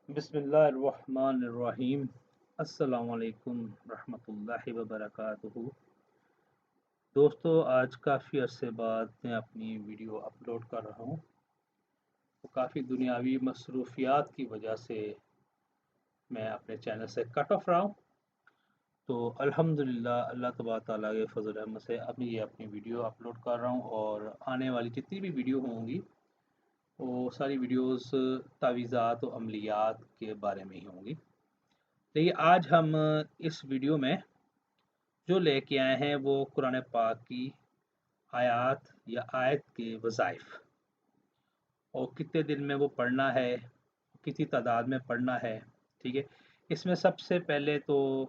बिस्मिल्लाहिर्रहमानिर्रहीम। अस्सलामुअलैकुम रहमतुल्लाहि व बरकातुहू। दोस्तों, आज काफ़ी अरसे बाद मैं अपनी वीडियो अपलोड कर रहा हूँ। तो काफ़ी दुनियावी मसरूफियात की वजह से मैं अपने चैनल से कट ऑफ रहा हूँ। तो अल्हम्दुलिल्लाह अल्लाह तबारक तआला के फज़ल रहमत से अभी ये अपनी वीडियो अपलोड कर रहा हूँ और आने वाली जितनी भी वीडियो होंगी वो सारी वीडियोस तावीज़ात और अमलियात के बारे में ही होंगी। देखिए, आज हम इस वीडियो में जो लेके आए हैं वो कुरान पाक की आयात या आयत के वज़ाइफ और कितने दिन में वो पढ़ना है, कितनी तादाद में पढ़ना है। ठीक है, इसमें सबसे पहले तो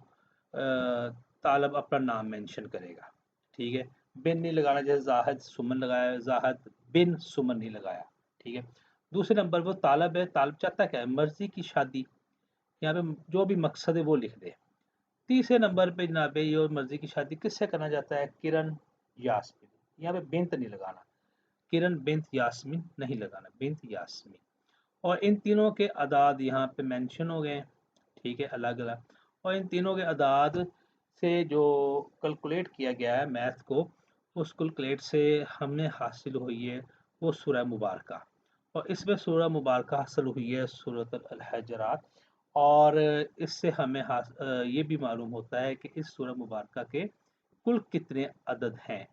तालब अपना नाम मेंशन करेगा। ठीक है, बिन नहीं लगाना, जैसे जाहिद सुमन लगाया, जाहिद बिन सुमन नहीं लगाया। ठीक है, दूसरे नंबर वो तालब है, तालब चाहता क्या है, मर्जी की शादी। यहाँ पे जो भी मकसद है वो लिख दे। तीसरे नंबर पे जनाब ये मर्जी की शादी किससे करना चाहता है, किरण यास्मीन। यहाँ पे बिन्त नहीं लगाना, किरण बिन्त यास्मीन नहीं लगाना, बिन्त यास्मीन। और इन तीनों के अदाद यहाँ पे मेंशन हो गए हैं। ठीक है, अलग अलग। और इन तीनों के अदाद से जो कैलकुलेट किया गया है मैथ को, उस कैलकुलेट से हमें हासिल हुई है वो सूरह मुबारका। और इसमें सूरह मुबारका हासिल हुई है सूरत अल हजरात। और इससे हमें ये भी मालूम होता है कि इस सूरह मुबारका के कुल कितने अदद हैं,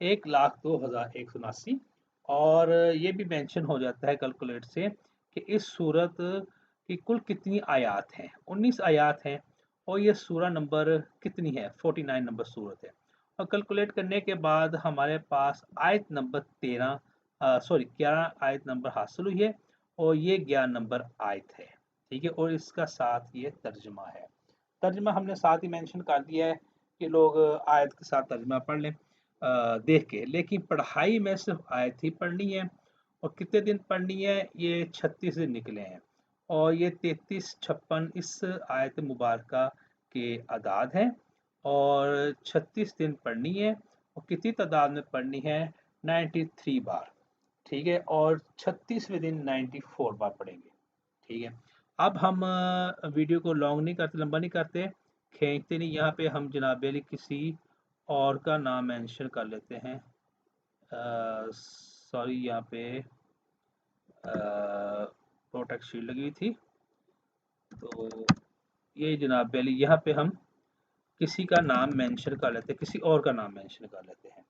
1,02,179। और ये भी मेंशन हो जाता है कैलकुलेट से कि इस सूरत की कुल कितनी आयात हैं, 19 आयात हैं। और ये सूरा नंबर कितनी है, 49 नंबर सूरत है। और कैलकुलेट करने के बाद हमारे पास आयत नंबर 11 आयत नंबर हासिल हुई है। और ये 11 नंबर आयत है। ठीक है, और इसका साथ ये तर्जमा है। तर्जमा हमने साथ ही मेंशन कर दिया है कि लोग आयत के साथ तर्जमा पढ़ लें देख के, लेकिन पढ़ाई में सिर्फ आयत ही पढ़नी है। और कितने दिन पढ़नी है, ये 36 दिन निकले हैं। और ये 33-56 इस आयत मुबारका के अदाद हैं। और 36 दिन पढ़नी है। और कितनी तादाद में पढ़नी है, 93 बार। ठीक है, और 36वें दिन 94 बार पढ़ेंगे। ठीक है, अब हम वीडियो को लॉन्ग नहीं करते, लंबा नहीं करते, खींचते नहीं। यहाँ पे हम जनाब अली किसी और का नाम मेंशन कर लेते हैं। सॉरी, यहाँ पे प्रोटेक्ट शील्ड लगी हुई थी। तो ये जनाब अली यहाँ पे हम किसी का नाम मेंशन कर लेते हैं, किसी और का नाम मेंशन कर लेते हैं।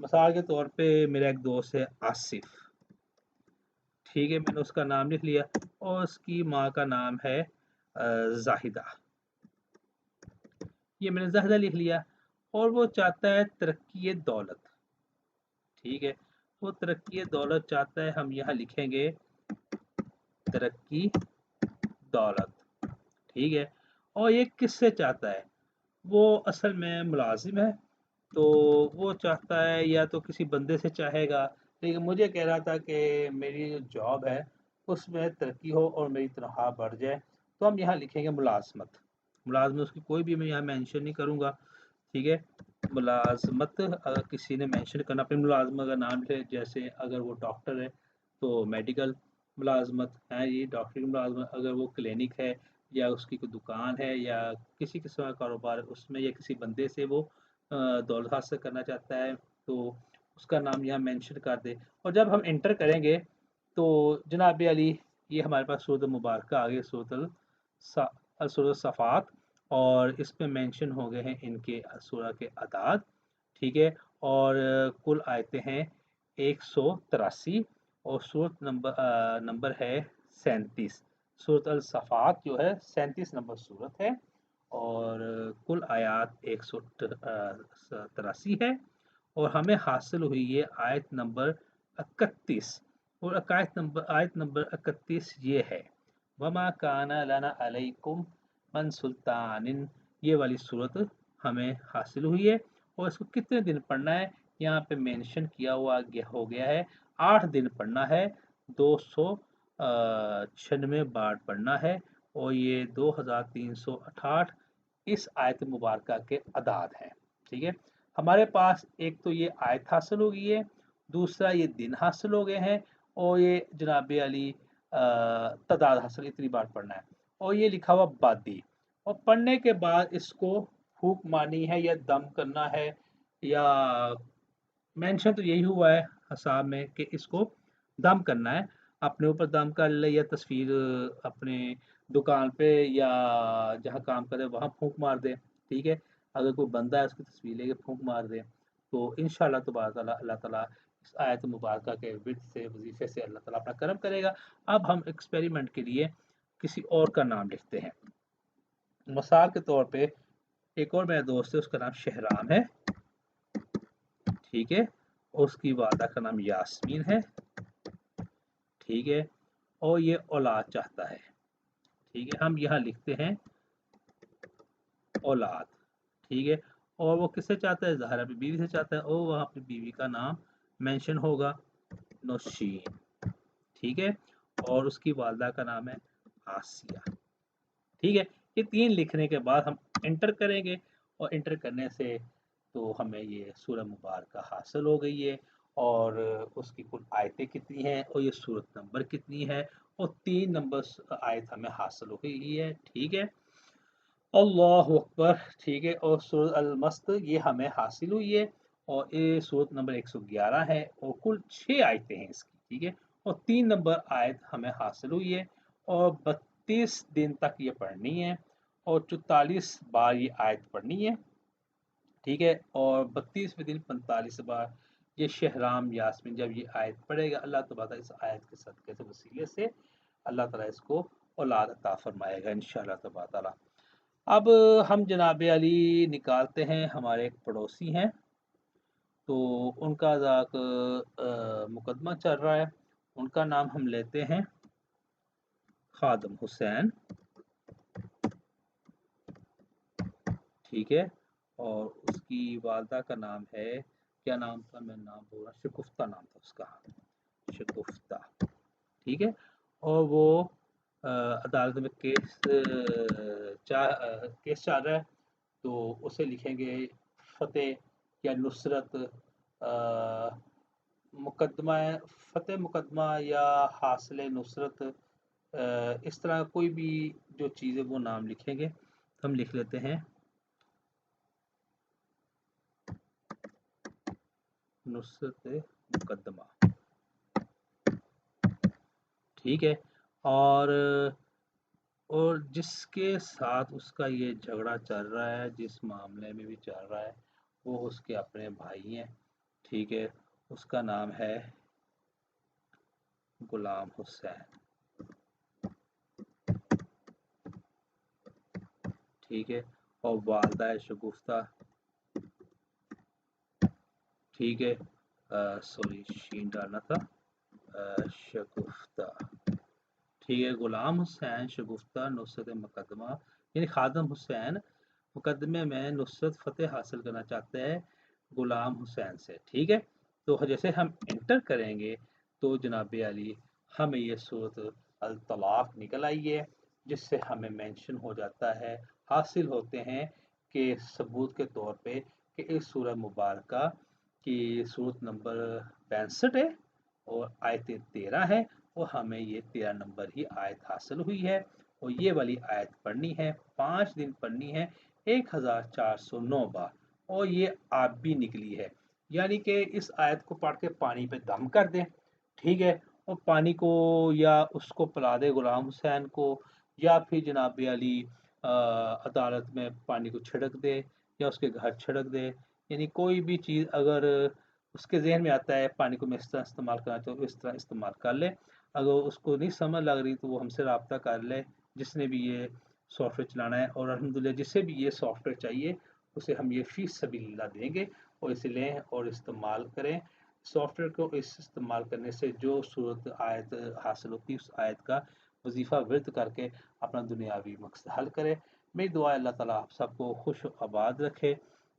मिसाल के तौर पे मेरा एक दोस्त है आसिफ। ठीक है, मैंने उसका नाम लिख लिया और उसकी माँ का नाम है जाहिदा। ये मैंने जाहिदा लिख लिया। और वो चाहता है तरक्की दौलत। ठीक है, वो तरक्की दौलत चाहता है, हम यहाँ लिखेंगे तरक्की दौलत। ठीक है, और ये किससे चाहता है, वो असल में मुलाजिम है। तो वो चाहता है या तो किसी बंदे से चाहेगा, लेकिन मुझे कह रहा था कि मेरी जो जॉब है उसमें तरक्की हो और मेरी तनख्वाह बढ़ जाए। तो हम यहाँ लिखेंगे मुलाजमत। मुलाजमत उसकी कोई भी मैं यहाँ मेंशन नहीं करूँगा। ठीक है, मुलाजमत अगर किसी ने मेंशन करना अपनी मुलाजमत का नाम ले, जैसे अगर वो डॉक्टर है तो मेडिकल मुलाजमत है, ये डॉक्टर की मुलाजमत। अगर वो क्लिनिक है या उसकी कोई दुकान है या किसी किस्म का कारोबार है उसमें, या किसी बंदे से वो दौलत हासिल करना चाहता है, तो उसका नाम यहाँ मेंशन कर दे। और जब हम इंटर करेंगे तो जनाब अली ये हमारे पास सूरत मुबारक आ गई, सूरत सफ़ात। और इस पे मेंशन हो गए हैं इनके सूरह के अदाद। ठीक है, और कुल आयतें हैं 183। और सूरत नंबर है 37। सूरत अल सफ़ात जो है 37 नंबर सूरत है। और कुल आयात 183 है। और हमें हासिल हुई है आयत नंबर 31। और आयत नंबर 31 ये है, वमा काना लना अलैकुम मन सुल्तानिन। ये वाली सूरत हमें हासिल हुई है। और इसको कितने दिन पढ़ना है, यहाँ पे मेंशन किया हुआ हो गया है, 8 दिन पढ़ना है, 296 बार पढ़ना है। और ये 2368 इस आयत मुबारका के अदाद हैं। ठीक है, हमारे पास एक तो ये आयत हासिल हो गई है, दूसरा ये दिन हासिल हो गए हैं। और ये जनाब अली तादाद हासिल इतनी बार पढ़ना है। और ये लिखा हुआ बादी, और पढ़ने के बाद इसको फूक मारनी है या दम करना है, या मेंशन तो यही हुआ है हिसाब में कि इसको दम करना है। अपने ऊपर दम कर ले, या तस्वीर अपने दुकान पे या जहाँ काम करे वहाँ फूंक मार दे, ठीक है। अगर कोई बंदा है उसकी तस्वीर लेके फूंक मार दे, तो इंशाल्लाह तबारक ताला अल्लाह ताला इस आयत मुबारका के विर्द से वजीफे से अल्लाह ताला अपना करम करेगा। अब हम एक्सपेरिमेंट के लिए किसी और का नाम लिखते हैं। मिसाल के तौर पे एक और मेरा दोस्त है, उसका नाम शहराम है, ठीक है। और उसकी वालदा का नाम यास्मीन है, ठीक है। और ये औलाद चाहता है, ठीक है। हम यहाँ लिखते हैं औलाद, ठीक है। और वो किससे चाहता है? ज़ाहिर अपनी बीवी से चाहता है, और वहाँ अपनी बीवी का नाम मेंशन होगा, नौशीन, ठीक है। और उसकी वालदा का नाम है आसिया, ठीक है। ये 3 लिखने के बाद हम एंटर करेंगे, और एंटर करने से तो हमें ये सूरह मुबारका हासिल हो गई है। और उसकी कुल आयतें कितनी हैं, और ये सूरत नंबर कितनी है, और 3 नंबर आयत हमें हासिल हो गई है, ठीक है। अल्लाहु अकबर, ठीक है। और सूरत अल-मस्त ये हमें हासिल हुई है, और ये सूरत नंबर 111 है, और कुल 6 आयतें हैं इसकी, ठीक है। और 3 नंबर आयत हमें हासिल हुई है, और 32 दिन तक ये पढ़नी है, और 44 बार ये आयत पढ़नी है, ठीक है। और 32वें दिन 45 बार ये शहराम यास्मीन जब ये आयत पढ़ेगा, अल्लाह तबारक इस आयत के सदक़े से वसीले से अल्लाह ताला इसको औलाद अता फरमाएगा इंशाअल्लाह तबारक ताला। अब हम जनाब अली निकालते हैं, हमारे एक पड़ोसी हैं, तो उनका ज़ाक मुकदमा चल रहा है। उनका नाम हम लेते हैं खादम हुसैन, ठीक है। और उसकी वालदा का नाम है, क्या नाम था, मैं नाम बोल रहा, शगुफ्ता नाम था उसका, शगुफ्ता, ठीक है। और वो अदालत में केस चल रहा है, तो उसे लिखेंगे फ़तेह या नुसरत, मुकदमा फ़तेह मुकदमा या हासिल नुसरत, इस तरह कोई भी जो चीज़ है वो नाम लिखेंगे। तो हम लिख लेते हैं नुसरत मुकदमा, ठीक है। और जिसके साथ उसका ये झगड़ा चल रहा है, जिस मामले में भी चल रहा है, वो उसके अपने भाई हैं, ठीक है। उसका नाम है गुलाम हुसैन, ठीक है। और वालदा है शगुफ्ता, ठीक है। सॉरी शीन डालना था, शगुफ्ता, ठीक है। गुलाम हुसैन शगुफ्ता नुसरत मुकदमा, यानी खादम हुसैन मुकदमे में नुसरत फ़तेह हासिल करना चाहते हैं गुलाम हुसैन से, ठीक है। तो जैसे हम एंटर करेंगे, तो जनाब अली हमें ये सूरत अल तलाक निकल आई है, जिससे हमें मेंशन हो जाता है, हासिल होते हैं कि सबूत के तौर पे कि इस सूरह मुबारका की सूरत नंबर 65 है, और आयतें 13 है, और हमें ये 13 नंबर ही आयत हासिल हुई है। और ये वाली आयत पढ़नी है, 5 दिन पढ़नी है, 1409 बार, और ये आप भी निकली है। यानी कि इस आयत को पढ़ के पानी पे दम कर दें, ठीक है। और पानी को या उसको पिला दे गुलाम हुसैन को, या फिर जनाब अली अदालत में पानी को छिड़क दे, या उसके घर छिड़क दे। यानी कोई भी चीज़ अगर उसके ज़हन में आता है पानी को मैं इस तरह इस्तेमाल करना चाहूँ, तो इस तरह इस्तेमाल कर ले। अगर उसको नहीं समझ लग रही, तो वो हमसे राब्ता कर ले, जिसने भी ये सॉफ्टवेयर चलाना है। और अल्हम्दुलिल्लाह जिसे भी ये सॉफ्टवेयर चाहिए, उसे हम ये फ़ी सबीलिल्लाह देंगे, और इसे लें और इस्तेमाल करें। सॉफ्टवेयर को इस्तेमाल करने से जो सूरत आयत हासिल होती है, उस आयत का वजीफ़ा विर्द करके अपना दुनियावी मकसद हल करें। मेरी दुआ है अल्लाह ताला आप सबको खुश आबाद रखे,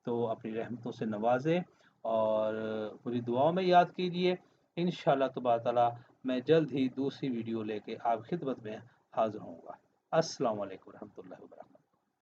तो अपनी रहमतों से नवाज़े, और मुझे दुआओं में याद कीजिए। इंशाअल्लाह तबारक ताला मैं जल्द ही दूसरी वीडियो लेके आपकी खिदमत में हाज़िर होऊँगा। अस्सलामु अलैकुम रहमतुल्लाहि व बरकातहू।